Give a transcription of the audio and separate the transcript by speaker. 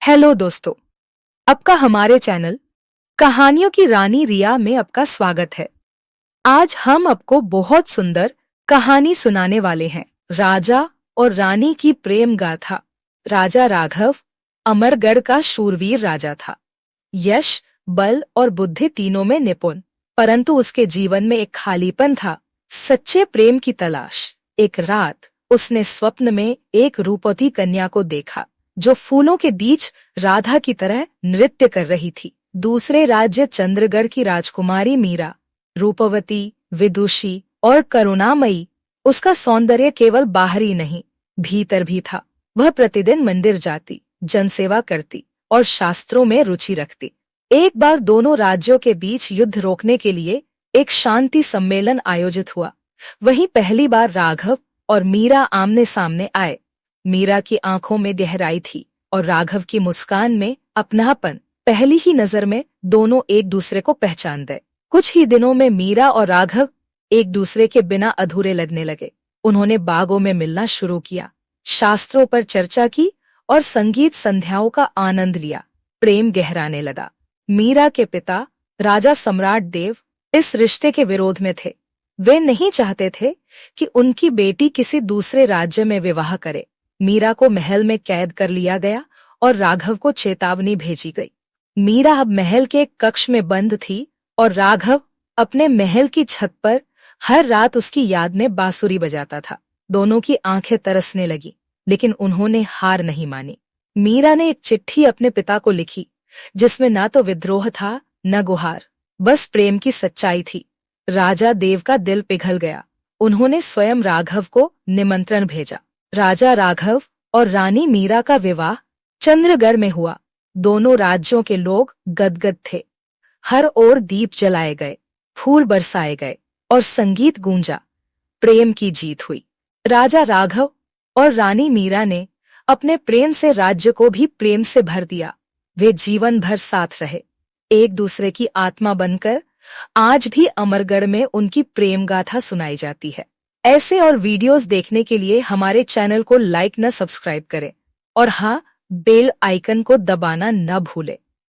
Speaker 1: Hello दोस्तों, आपका हमारे चैनल कहानियों की रानी रिया में आपका स्वागत है। आज हम आपको बहुत सुंदर कहानी सुनाने वाले हैं। राजा और रानी की प्रेम गाथा। राजा राघव अमरगढ़ का शूरवीर राजा था। यश, बल और बुद्धि तीनों में निपुण, परंतु उसके जीवन में एक खालीपन था, सच्चे प्रेम की तलाश। एक रात उसने स्वप्न में एक रूपवती कन्या को देखा जो फूलों के बीच राधा की तरह नृत्य कर रही थी। दूसरे राज्य चंद्रगढ़ की राजकुमारी मीरा, रूपवती, विदुषी और करुणामयी। उसका सौंदर्य केवल बाहरी नहीं, भीतर भी था। वह प्रतिदिन मंदिर जाती, जनसेवा करती और शास्त्रों में रुचि रखती। एक बार दोनों राज्यों के बीच युद्ध रोकने के लिए एक शांति सम्मेलन आयोजित हुआ। वहीं पहली बार राघव और मीरा आमने सामने आए। मीरा की आंखों में गहराई थी और राघव की मुस्कान में अपनापन। पहली ही नजर में दोनों एक दूसरे को पहचान गए। कुछ ही दिनों में मीरा और राघव एक दूसरे के बिना अधूरे लगने लगे। उन्होंने बागों में मिलना शुरू किया, शास्त्रों पर चर्चा की और संगीत संध्याओं का आनंद लिया। प्रेम गहराने लगा। मीरा के पिता राजा सम्राट देव इस रिश्ते के विरोध में थे। वे नहीं चाहते थे कि उनकी बेटी किसी दूसरे राज्य में विवाह करे। मीरा को महल में कैद कर लिया गया और राघव को चेतावनी भेजी गई। मीरा अब महल के एक कक्ष में बंद थी और राघव अपने महल की छत पर हर रात उसकी याद में बांसुरी बजाता था। दोनों की आंखें तरसने लगी, लेकिन उन्होंने हार नहीं मानी। मीरा ने एक चिट्ठी अपने पिता को लिखी, जिसमें न तो विद्रोह था न गुहार, बस प्रेम की सच्चाई थी। राजा देव का दिल पिघल गया। उन्होंने स्वयं राघव को निमंत्रण भेजा। राजा राघव और रानी मीरा का विवाह चंद्रगढ़ में हुआ। दोनों राज्यों के लोग गदगद थे। हर ओर दीप जलाए गए, फूल बरसाए गए और संगीत गूंजा। प्रेम की जीत हुई। राजा राघव और रानी मीरा ने अपने प्रेम से राज्य को भी प्रेम से भर दिया। वे जीवन भर साथ रहे, एक दूसरे की आत्मा बनकर। आज भी अमरगढ़ में उनकी प्रेम गाथा सुनाई जाती है। ऐसे और वीडियोस देखने के लिए हमारे चैनल को लाइक न सब्सक्राइब करें और हाँ, बेल आइकन को दबाना न भूलें।